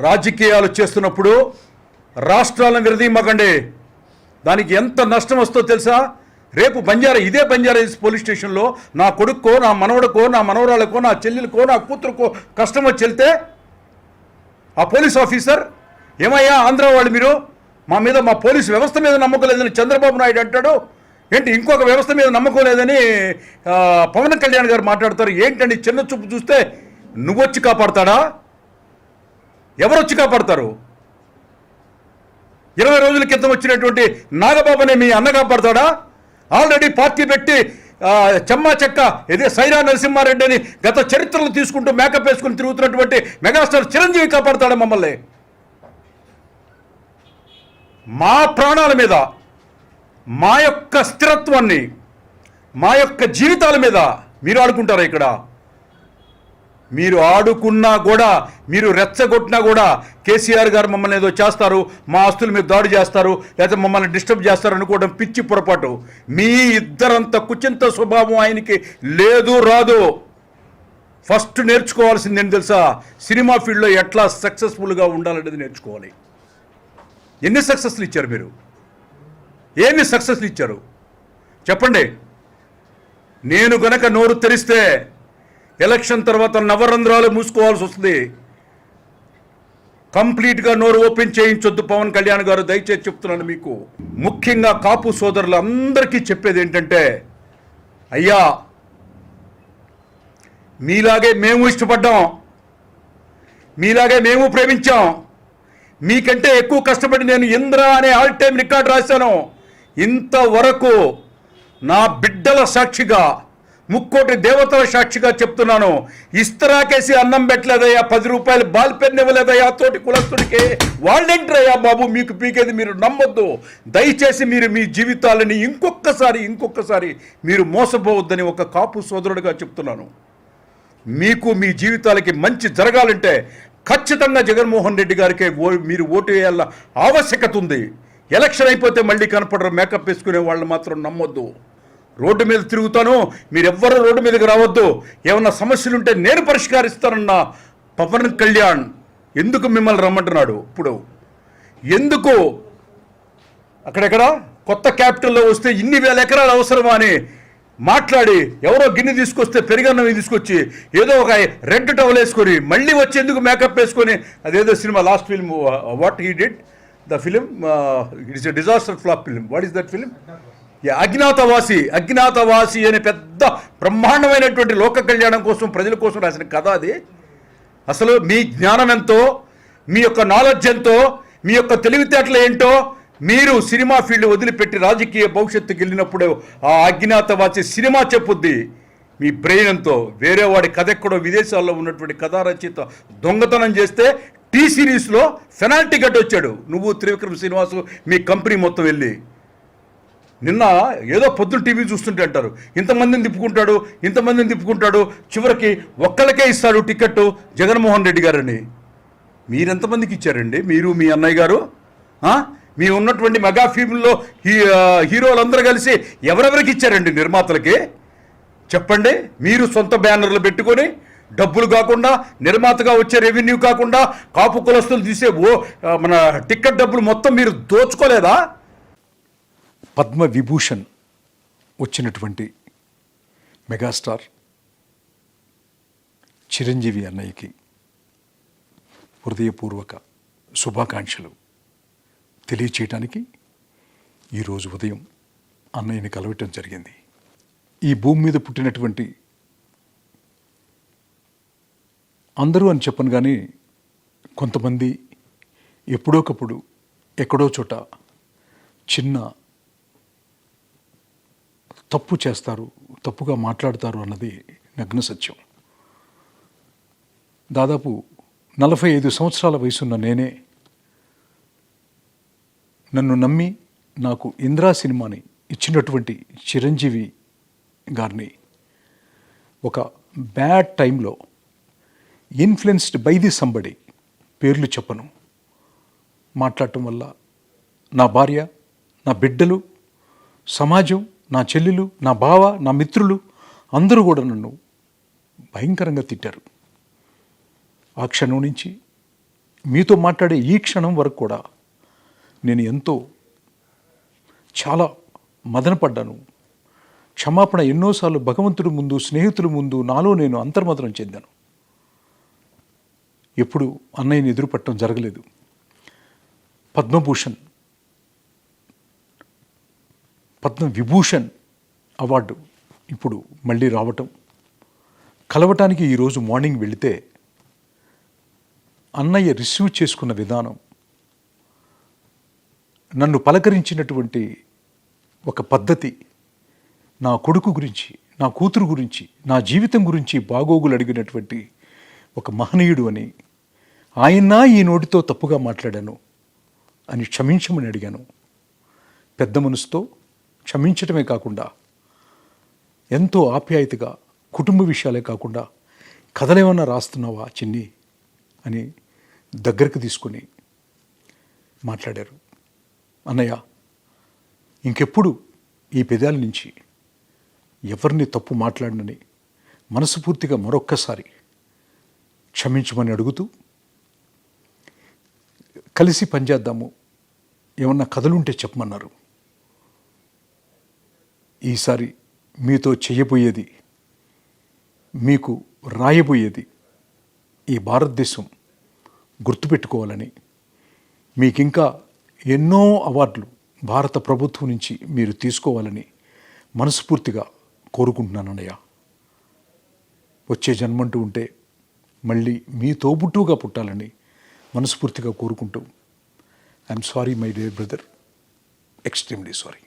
రాజకీయాలు చేస్తున్నప్పుడు రాష్ట్రాలను విరదీయమాకండి. దానికి ఎంత నష్టం వస్తుందో తెలుసా? రేపు ఇదే బంజారా పోలీస్ స్టేషన్లో నా కొడుక్కో, నా మనవడికో, నా మనవరాళ్ళకో, నా చెల్లెలకో, నా కూతురుకో కష్టం వచ్చి వెళ్తే ఆ పోలీస్ ఆఫీసర్ ఏమయ్యా ఆంధ్ర వాళ్ళు మీరు మా పోలీసు వ్యవస్థ మీద నమ్మకం లేదని చంద్రబాబు నాయుడు అంటాడు. ఏంటి ఇంకొక వ్యవస్థ మీద నమ్మకం లేదని పవన్ కళ్యాణ్ గారు మాట్లాడతారు. ఏంటండి చిన్న చూపు చూస్తే నువ్వొచ్చి కాపాడతాడా? ఎవరొచ్చి కాపాడతారు? 20 రోజుల క్రితం వచ్చినటువంటి నాగబాబునే మీ అన్న కాపాడతాడా? ఆల్రెడీ పార్టీ పెట్టి చెమ్మా చెక్క ఇదే సైరా నరసింహారెడ్డి అని గత చరిత్రలు తీసుకుంటూ మేకప్ వేసుకుని తిరుగుతున్నటువంటి మెగాస్టార్ చిరంజీవి కాపాడతాడా మమ్మల్ని? మా ప్రాణాల మీద, మా యొక్క స్థిరత్వాన్ని, మా యొక్క జీవితాల మీద మీరు ఆడుకుంటారా? ఇక్కడ మీరు ఆడుకున్నా కూడా, మీరు రెచ్చగొట్టినా కూడా కేసీఆర్ గారు మమ్మల్ని ఏదో చేస్తారు, మా ఆస్తుల మీద దాడి చేస్తారు, లేకపోతే మమ్మల్ని డిస్టర్బ్ చేస్తారు అనుకోవడం పిచ్చి పొరపాటు. మీ ఇద్దరంత కుచింత స్వభావం ఆయనకి లేదు, రాదు. ఫస్ట్ నేర్చుకోవాల్సింది ఏంటి తెలుసా? సినిమా ఫీల్డ్లో ఎట్లా సక్సెస్ఫుల్గా ఉండాలనేది నేర్చుకోవాలి. ఎన్ని సక్సెస్లు ఇచ్చారు మీరు? ఏమి సక్సెస్లు ఇచ్చారు చెప్పండి. నేను గనక నోరు తెరిస్తే ఎలక్షన్ తర్వాత నవరంధ్రాలు మూసుకోవాల్సి వస్తుంది. కంప్లీట్గా నోరు ఓపెన్ చేయించొద్దు పవన్ కళ్యాణ్ గారు, దయచేసి చెప్తున్నాను మీకు. ముఖ్యంగా కాపు సోదరులు అందరికీ చెప్పేది ఏంటంటే, అయ్యా మీలాగే మేము ఇష్టపడ్డాం, మీలాగే మేము ప్రేమించాం, మీకంటే ఎక్కువ కష్టపడి నేను ఇంద్ర అనే ఆల్ టైమ్ రికార్డు రాశాను. ఇంతవరకు నా బిడ్డల సాక్షిగా, ముక్కోటి దేవతల సాక్షిగా చెప్తున్నాను, ఇస్తరాకేసి అన్నం పెట్టలేదయ్యా, 10 రూపాయలు బాల్ పెన్ ఇవ్వలేదయ్యా తోటి కులస్తుడికి. వాళ్ళేంటయ్యా బాబు మీకు పీకేది? మీరు నమ్మొద్దు. దయచేసి మీరు మీ జీవితాలని ఇంకొకసారి మీరు మోసపోవద్దని ఒక కాపు సోదరుడిగా చెప్తున్నాను. మీకు మీ జీవితాలకి మంచి జరగాలంటే ఖచ్చితంగా జగన్మోహన్ రెడ్డి గారికి మీరు ఓటు వేయాల ఆవశ్యకత ఉంది. ఎలక్షన్ అయిపోతే మళ్ళీ కనపడరు మేకప్ వేసుకునే వాళ్ళని మాత్రం నమ్మొద్దు. రోడ్డు మీద తిరుగుతాను, మీరెవ్వరూ రోడ్డు మీదకి రావద్దు, ఏమన్నా సమస్యలుంటే నేను పరిష్కరిస్తానన్న పవన్ కళ్యాణ్ ఎందుకు మిమ్మల్ని రమ్మంటున్నాడు? ఇప్పుడు ఎందుకు అక్కడెక్కడ కొత్త క్యాపిటల్లో వస్తే ఇన్ని వేల ఎకరాలు అవసరమా అని మాట్లాడి, ఎవరో గిన్నె తీసుకొస్తే పెరిగన్నవి తీసుకొచ్చి ఏదో ఒక రెడ్ టవల్ వేసుకొని మళ్ళీ వచ్చేందుకు మేకప్ వేసుకొని, అదేదో cinema last film what he did the film, it is a disaster flop film. What is that film? Agnyaathavaasi అనే పెద్ద బ్రహ్మాండమైనటువంటి లోక కళ్యాణం కోసం, ప్రజల కోసం రాసిన కథ అది. అసలు మీ జ్ఞానం ఎంతో, మీ యొక్క నాలెడ్జ్ ఎంతో, మీ యొక్క తెలివితేటలు ఏంటో మీరు సినిమా ఫీల్డ్ వదిలిపెట్టి రాజకీయ భవిష్యత్తుకి వెళ్ళినప్పుడు ఆ అజ్ఞాతవాసి సినిమా చెప్పుద్ది. మీ బ్రెయిన్ ఎంతో. వేరే వాడి కథ ఎక్కడో విదేశాల్లో ఉన్నటువంటి కథా రచయిత దొంగతనం చేస్తే టీ సిరీస్లో పెనాల్టీ కట్ వచ్చాడు. నువ్వు త్రివిక్రమ్ శ్రీనివాసు మీ కంపెనీ మొత్తం వెళ్ళి. నిన్న ఏదో పొద్దున్న టీవీ చూస్తుంటే అంటారు ఇంతమందిని తిప్పుకుంటాడు, చివరికి ఒక్కళ్ళకే ఇస్తాడు టికెట్ జగన్మోహన్ రెడ్డి గారని. మీరెంతమందికి ఇచ్చారండి? మీరు మీ అన్నయ్య గారు మీ ఉన్నటువంటి మెగా ఫిల్మ్లో హీరోలందరూ కలిసి ఎవరెవరికి ఇచ్చారండి నిర్మాతలకి? చెప్పండి. మీరు సొంత బ్యానర్లు పెట్టుకొని డబ్బులు కాకుండా, నిర్మాతగా వచ్చే రెవెన్యూ కాకుండా, కాపు కులస్తులు తీసే మన టికెట్ డబ్బులు మొత్తం మీరు దోచుకోలేదా? పద్మ విభూషణ్ వచ్చినటువంటి మెగాస్టార్ చిరంజీవి అన్నయ్యకి హృదయపూర్వక శుభాకాంక్షలు తెలియచేయటానికి ఈరోజు ఉదయం అన్నయ్యని కలవటం జరిగింది. ఈ భూమి మీద పుట్టినటువంటి అందరూ అని చెప్పను కానీ కొంతమంది ఎప్పుడోకప్పుడు ఎక్కడో చోట చిన్న తప్పు చేస్తారు, తప్పుగా మాట్లాడతారు అన్నది నగ్న సత్యం. దాదాపు 45 సంవత్సరాల వయసున్న నేనే నన్ను నమ్మి నాకు ఇంద్రా సినిమాని ఇచ్చినటువంటి చిరంజీవి గారిని ఒక బ్యాడ్ టైంలో ఇన్ఫ్లుయెన్స్డ్ బై ది సంబడి, పేర్లు చెప్పను, మాట్లాడటం వల్ల నా భార్య, నా బిడ్డలు, సమాజం, నా చెల్లెలు, నా బావ, నా మిత్రులు అందరూ కూడా నన్ను భయంకరంగా తిట్టారు. ఆ క్షణం నుంచి మీతో మాట్లాడే ఈ క్షణం వరకు కూడా నేను ఎంతో చాలా మదనపడ్డాను. క్షమాపణ ఎన్నోసార్లు భగవంతుడి ముందు, స్నేహితుల ముందు నాలో నేను అంతర్మదనం చెందాను. ఎప్పుడు అన్నయ్యని ఎదురుపట్టడం జరగలేదు. పద్మభూషణ్, పద్మవిభూషణ్ అవార్డు ఇప్పుడు మళ్ళీ రావటం, కలవటానికి ఈరోజు మార్నింగ్ వెళితే అన్నయ్య రిసీవ్ చేసుకున్న విధానం, నన్ను పలకరించినటువంటి ఒక పద్ధతి, నా కొడుకు గురించి, నా కూతురు గురించి, నా జీవితం గురించి బాగోగులు అడిగినటువంటి ఒక మహనీయుడు అని, ఆయన ఈ నోటితో తప్పుగా మాట్లాడాను అని క్షమించమని అడిగాను. పెద్ద మనసుతో క్షమించటమే కాకుండా ఎంతో ఆప్యాయతగా, కుటుంబ విషయాలే కాకుండా కథలేమన్నా రాస్తున్నావా చిన్ని అని దగ్గరకు తీసుకొని మాట్లాడారు. అన్నయ్య, ఇంకెప్పుడు ఈ పెదాల నుంచి ఎవరిని తప్పు మాట్లాడనని మనస్ఫూర్తిగా మరొక్కసారి క్షమించమని అడుగుతూ, కలిసి పనిచేద్దాము, ఏమన్నా కథలుంటే చెప్పమన్నారు. ఈసారి మీతో చేయబోయేది, మీకు రాయబోయేది ఈ భారతదేశం గుర్తుపెట్టుకోవాలని, మీకింకా ఎన్నో అవార్డులు భారత ప్రభుత్వం నుంచి మీరు తీసుకోవాలని మనస్ఫూర్తిగా కోరుకుంటున్నాను అన్నయ్య. వచ్చే జన్మంటూ ఉంటే మళ్ళీ మీ తోబుట్టుగా పుట్టాలని మనస్ఫూర్తిగా కోరుకుంటూ, I'm sorry my dear brother, extremely sorry.